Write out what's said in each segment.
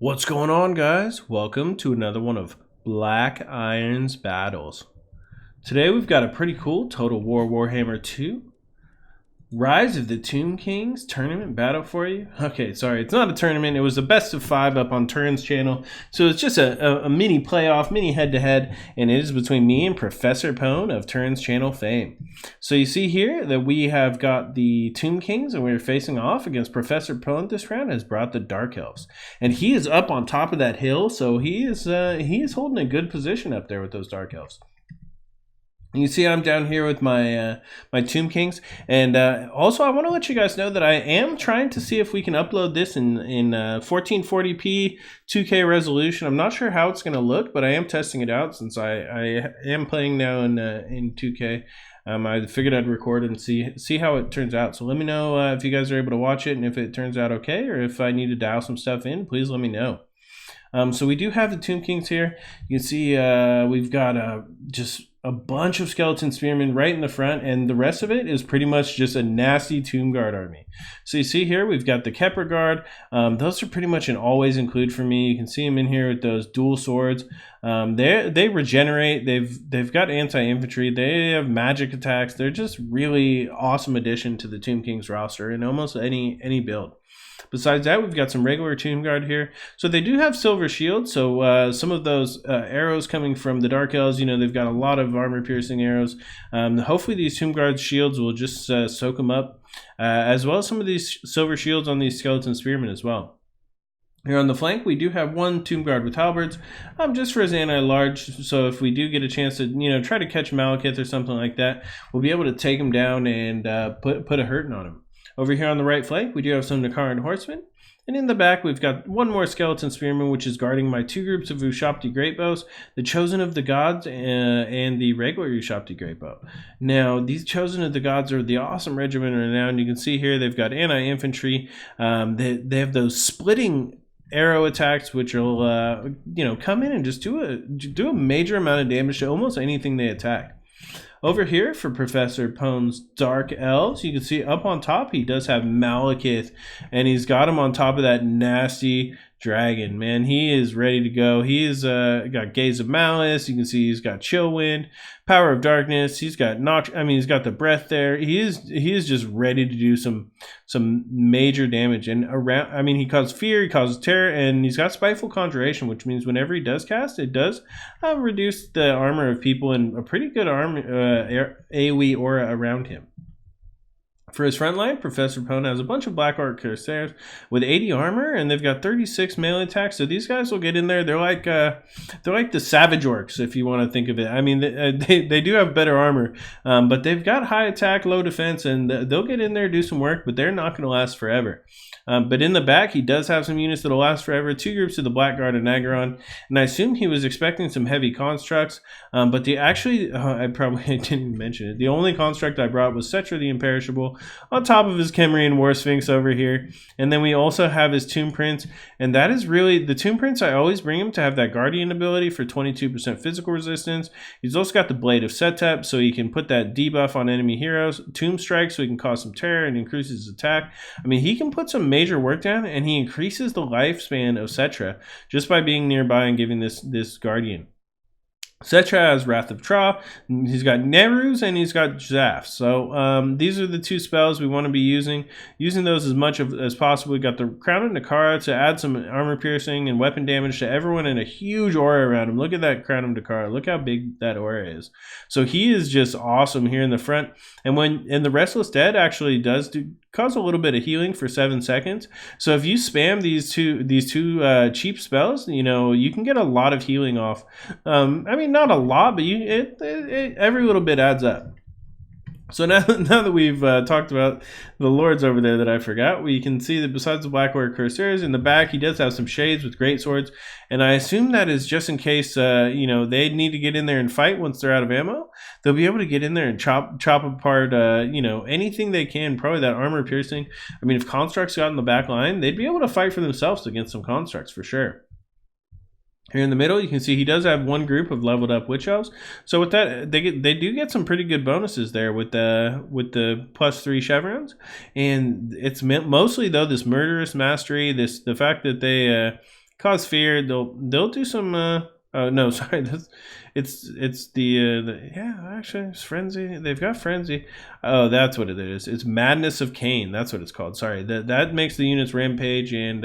What's going on, guys? Welcome to another one of BlackIron's battles. Today we've got a pretty cool Total War Warhammer 2 Rise of the Tomb Kings tournament battle for you. Okay, sorry, it's not a tournament. It was a best of 5 up on Turn's channel. So it's just a mini playoff, mini head-to-head, and it is between me and ProfPwn of Turn's channel fame. So you see here that we have got the Tomb Kings, and we're facing off against ProfPwn this round has brought the Dark Elves. And he is up on top of that hill, so he is holding a good position up there with those Dark Elves. You see I'm down here with my my Tomb Kings, and also I want to let you guys know that I am trying to see if we can upload this in 1440p 2K resolution. I'm not sure how it's going to look, but I am testing it out since I am playing now in 2K. I figured I'd record and see how it turns out. So let me know if you guys are able to watch it, and if it turns out okay, or if I need to dial some stuff in, please let me know. So we do have the Tomb Kings here. You can see we've got just a bunch of skeleton spearmen right in the front, and the rest of it is pretty much just a nasty Tomb Guard army. So you see here we've got the Kepler Guard. Those are pretty much an always include for me. You can see them in here with those dual swords. They regenerate. They've got anti-infantry. They have magic attacks. They're just really awesome addition to the Tomb Kings roster in almost any build. Besides that, we've got some regular Tomb Guard here. So they do have silver shields, so some of those arrows coming from the Dark Elves, you know, they've got a lot of armor-piercing arrows. Hopefully these Tomb Guard shields will just soak them up, as well as some of these silver shields on these skeleton spearmen as well. Here on the flank, we do have one Tomb Guard with halberds, just for his anti-large, so if we do get a chance to, you know, try to catch Malekith or something like that, we'll be able to take him down and put a hurting on him. Over here on the right flank, we do have some Nakaran horsemen. And in the back, we've got one more skeleton spearman, which is guarding my 2 groups of Ushapti Greatbows, the Chosen of the Gods and the regular Ushapti Greatbow. Now, these Chosen of the Gods are the awesome regiment right now, and you can see here they've got anti-infantry. They have those splitting arrow attacks, which will you know, come in and just do a major amount of damage to almost anything they attack. Over here for ProfPwn's Dark Elves, you can see up on top he does have Malekith, and he's got him on top of that nasty dragon. Man, he is ready to go. He is got Gaze of Malice. You can see he's got Chill Wind, Power of Darkness. He's got he's got the breath there. He is just ready to do some major damage. And around, he causes fear, he causes terror, and he's got Spiteful Conjuration, which means whenever he does cast, it does reduce the armor of people and a pretty good AoE aura around him. For his front line, ProfPwn has a bunch of Black Guard and Corsairs with 80 armor, and they've got 36 melee attacks. So these guys will get in there. They're like the Savage Orcs, if you want to think of it. I mean, they do have better armor, but they've got high attack, low defense, and they'll get in there, do some work, but they're not going to last forever. But in the back, he does have some units that'll last forever. 2 groups of the Black Guard and Corsairs, and I assume he was expecting some heavy constructs. But I probably didn't even mention it. The only construct I brought was Settra the Imperishable on top of his Khemrian Warsphinx over here. And then we also have his Tomb Prince, and that is really the Tomb Prince. I always bring him to have that Guardian ability for 22% physical resistance. He's also got the Blade of Settra, so he can put that debuff on enemy heroes. Tomb Strike, so he can cause some terror and increases his attack. I mean, he can put some major work down, and he increases the lifespan of Settra just by being nearby and giving this Guardian. Settra has Wrath of Tra, he's got Nerus, and he's got Zaf. So these are the 2 spells we want to be using those as much as possible. We got the Crown of Nakara to add some armor piercing and weapon damage to everyone, and a huge aura around him. Look at that Crown of Nakara. Look how big that aura is. So he is just awesome here in the front. And the Restless Dead actually does cause a little bit of healing for 7 seconds. So if you spam these two cheap spells, you know, you can get a lot of healing off. Not a lot, but every little bit adds up. So now that we've talked about the lords over there that I forgot, we can see that besides the Black Guard and Corsairs, in the back he does have some shades with great swords, and I assume that is just in case you know, they need to get in there and fight once they're out of ammo. They'll be able to get in there and chop apart you know, anything they can. Probably that armor piercing. I mean, if constructs got in the back line, they'd be able to fight for themselves against some constructs for sure. Here in the middle, you can see he does have 1 group of leveled up Witch Elves. So with that, they do get some pretty good bonuses there with the +3 chevrons, and it's mostly though this murderous mastery, the fact that they cause fear. They'll do some. Oh no, sorry. It's the yeah. Actually, it's frenzy. They've got frenzy. Oh, that's what it is. It's madness of Cain. That's what it's called. Sorry. That makes the units rampage and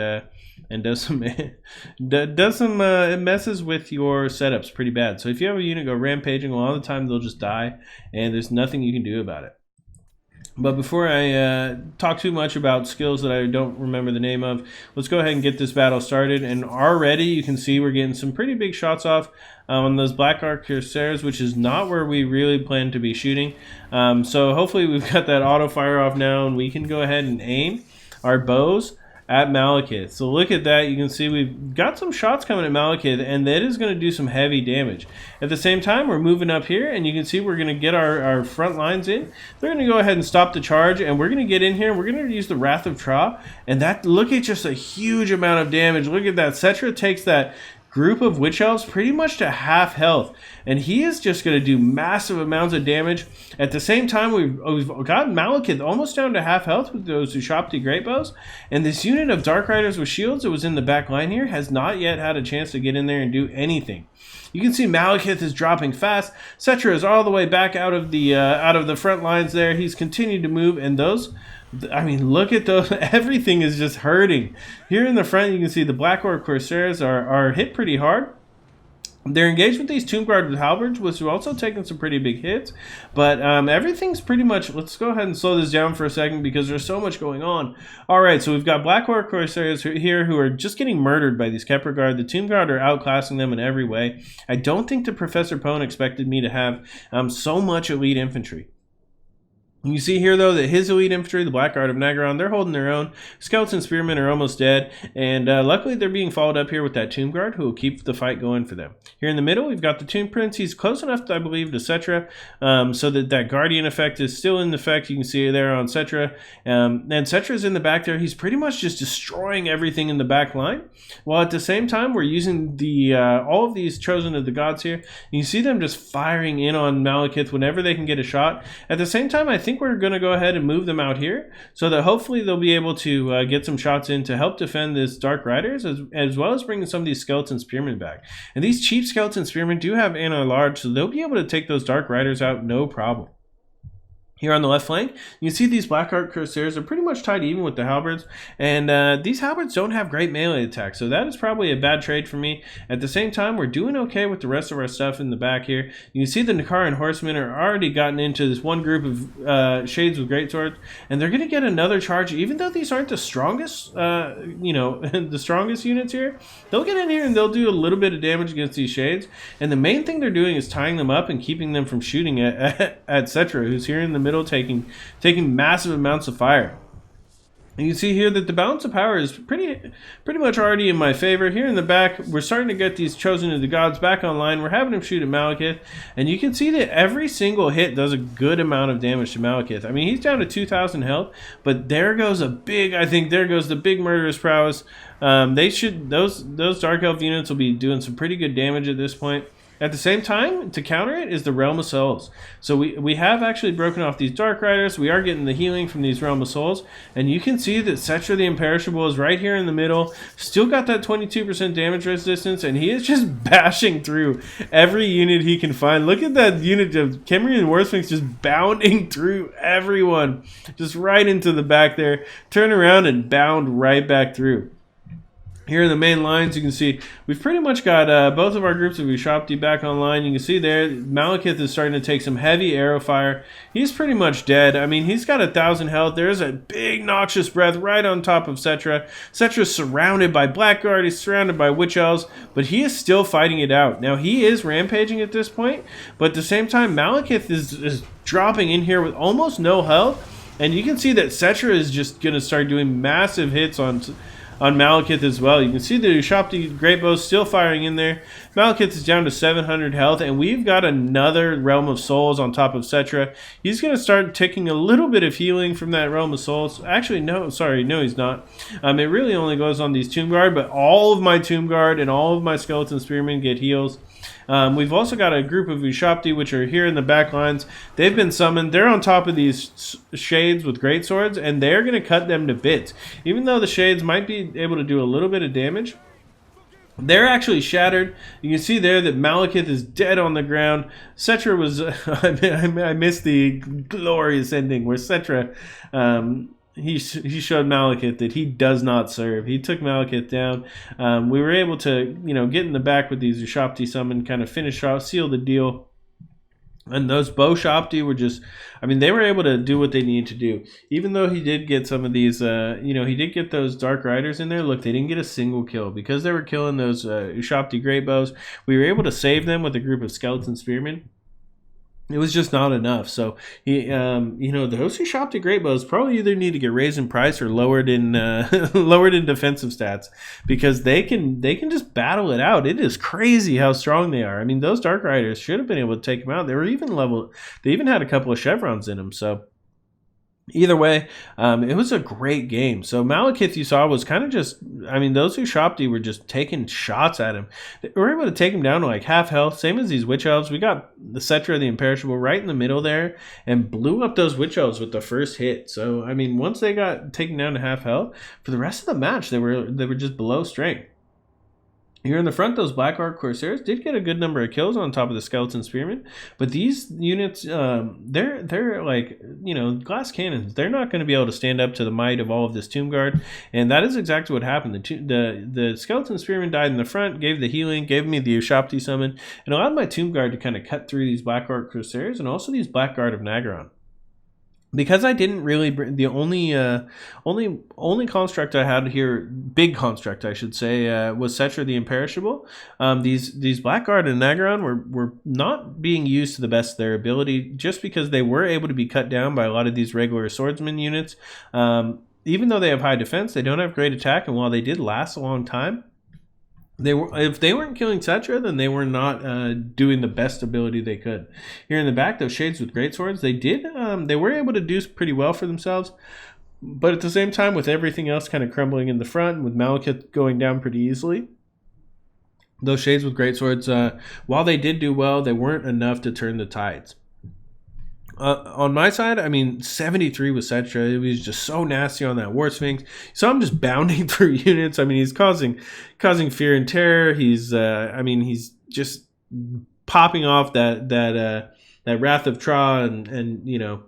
does some it messes with your setups pretty bad. So if you have a unit go rampaging, a lot of the time they'll just die, and there's nothing you can do about it. But before I talk too much about skills that I don't remember the name of, let's go ahead and get this battle started. And already you can see we're getting some pretty big shots off on those Black Guard and Corsairs, which is not where we really plan to be shooting. So hopefully we've got that auto fire off now, and we can go ahead and aim our bows at Malekith. So look at that. You can see we've got some shots coming at Malekith, and that is going to do some heavy damage. At the same time, we're moving up here, and you can see we're going to get our front lines in. They're going to go ahead and stop the charge, and we're going to get in here. We're going to use the Wrath of Tra, and that, look at just a huge amount of damage. Look at that. Settra takes that group of Witch Elves pretty much to half health, and he is just going to do massive amounts of damage. At the same time, we've got Malekith almost down to half health with those Ushapti Great Bows, and this unit of Dark Riders with shields that was in the back line here has not yet had a chance to get in there and do anything. You can see Malekith is dropping fast. Settra is all the way back out of the front lines there. He's continued to move, and those, I mean, look at those. Everything is just hurting. Here in the front, you can see the Black Guard and Corsairs are hit pretty hard. They're engaged with these Tomb Guard with halberds, which are also taking some pretty big hits. But everything's pretty much... Let's go ahead and slow this down for a second because there's so much going on. All right, so we've got Black Guard and Corsairs here who are just getting murdered by these Kepler Guard. The Tomb Guard are outclassing them in every way. I don't think the Professor Pone expected me to have so much elite infantry. You see here, though, that his elite infantry, the Black Guard of Nagaron, they're holding their own. Skeleton Spearmen are almost dead, and luckily they're being followed up here with that Tomb Guard, who will keep the fight going for them. Here in the middle, we've got the Tomb Prince. He's close enough, I believe, to Settra, so that Guardian effect is still in effect. You can see it there on Settra. And Settra's in the back there. He's pretty much just destroying everything in the back line, while at the same time, we're using the all of these Chosen of the Gods here. You see them just firing in on Malekith whenever they can get a shot. At the same time, I think we're going to go ahead and move them out here so that hopefully they'll be able to get some shots in to help defend this Dark Riders, as well as bringing some of these Skeleton Spearmen back. And these cheap Skeleton Spearmen do have anti-large, so they'll be able to take those Dark Riders out no problem. Here on the left flank, you can see these Black Guard Corsairs are pretty much tied even with the halberds, and these halberds don't have great melee attack, so that is probably a bad trade for me. At the same time, we're doing okay with the rest of our stuff in the back here. You can see the Nakaran Horsemen are already gotten into this one group of Shades with Greatswords, and they're going to get another charge, even though these aren't the strongest, the strongest units here. They'll get in here and they'll do a little bit of damage against these Shades, and the main thing they're doing is tying them up and keeping them from shooting at Settra, who's here in the middle taking massive amounts of fire. And you can see here that the balance of power is pretty much already in my favor. Here in the back, we're starting to get these Chosen of the Gods back online. We're having them shoot at Malekith, and you can see that every single hit does a good amount of damage to Malekith. I mean, he's down to 2,000 health, but there goes there goes the big murderous prowess. Those Dark Elf units will be doing some pretty good damage at this point. At the same time, to counter it is the Realm of Souls. So we have actually broken off these Dark Riders. We are getting the healing from these Realm of Souls. And you can see that Settra the Imperishable is right here in the middle. Still got that 22% damage resistance, and he is just bashing through every unit he can find. Look at that unit of Khemri and Warsphinx just bounding through everyone. Just right into the back there. Turn around and bound right back through. Here in the main lines, you can see we've pretty much got both of our groups of Ushapti back online. You can see there, Malekith is starting to take some heavy arrow fire. He's pretty much dead. I mean, he's got 1,000 health. There's a big noxious breath right on top of Settra. Settra's surrounded by Black Guard. He's surrounded by Witch Elves, but he is still fighting it out. Now, he is rampaging at this point, but at the same time, Malekith is dropping in here with almost no health, and you can see that Settra is just going to start doing massive hits on Malekith as well. You can see the Ushapti Great Bow still firing in there. Malekith is down to 700 health, and we've got another Realm of Souls on top of Settra. He's going to start taking a little bit of healing from that Realm of Souls. Actually, no, he's not. It really only goes on these Tomb Guard, but all of my Tomb Guard and all of my Skeleton Spearmen get heals. We've also got a group of Ushapti, which are here in the back lines. They've been summoned. They're on top of these Shades with great swords, and they're going to cut them to bits. Even though the Shades might be able to do a little bit of damage, They're actually shattered. You can see there that Malekith is dead on the ground. Settra was... I missed the glorious ending where Settra... He showed Malekith that he does not serve. He took Malekith down. We were able to, get in the back with these Ushopti summon, kind of finish off, seal the deal. And those BO5 were just, they were able to do what they needed to do. Even though he did get some of these, he did get those Dark Riders in there. Look, they didn't get a single kill. Because they were killing those Ushopti Great Bows, we were able to save them with a group of Skeleton Spearmen. It was just not enough. So those Ushopti Great Bows probably either need to get raised in price or lowered in lowered in defensive stats, because they can just battle it out. It is crazy how strong they are. Those Dark Riders should have been able to take them out. They were even level. They even had a couple of chevrons in them. So either way, it was a great game. So Malekith, you saw, was kind of just, those Ushopti were just taking shots at him. They were able to take him down to like half health, same as these Witch Elves. We got the Settra, the Imperishable, right in the middle there and blew up those Witch Elves with the first hit. So, once they got taken down to half health, for the rest of the match, they were just below strength. Here in the front, those Black Guard and Corsairs did get a good number of kills on top of the Skeleton Spearmen, but these units, they're like, glass cannons. They're not going to be able to stand up to the might of all of this Tomb Guard, and that is exactly what happened. The Skeleton Spearmen died in the front, gave the healing, gave me the Ushopti summon, and allowed my Tomb Guard to kind of cut through these Black Guard Corsairs and also these Black Guard of Nagaron. Because I didn't really bring the only construct I had here, big construct I should say, was Settra the Imperishable. These Black Guard and Nagaron were not being used to the best of their ability, just because they were able to be cut down by a lot of these regular swordsman units. Even though they have high defense, they don't have great attack, and while they did last a long time, if they weren't killing Settra, then they were not doing the best ability they could. Here in the back, those Shades with great swords, they were able to do pretty well for themselves. But at the same time, with everything else kind of crumbling in the front, with Malekith going down pretty easily, those Shades with great swords, while they did do well, they weren't enough to turn the tides. On my side, 73 with Settra. It was just so nasty on that Warsphinx. So I'm just bounding through units. He's causing fear and terror. He's just popping off that Wrath of Tra and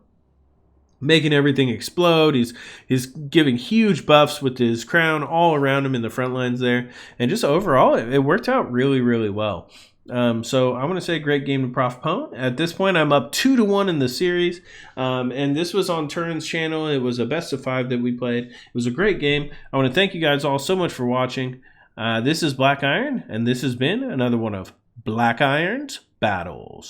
making everything explode. He's giving huge buffs with his crown all around him in the front lines there. And just overall, it worked out really, really well. So I want to say great game to ProfPwn. At this point, I'm up 2-1 in the series, and this was on Turin's channel. It was a best of 5 that we played. It was a great game. I want to thank you guys all so much for watching. This is BlackIron, and this has been another one of BlackIron's Battles.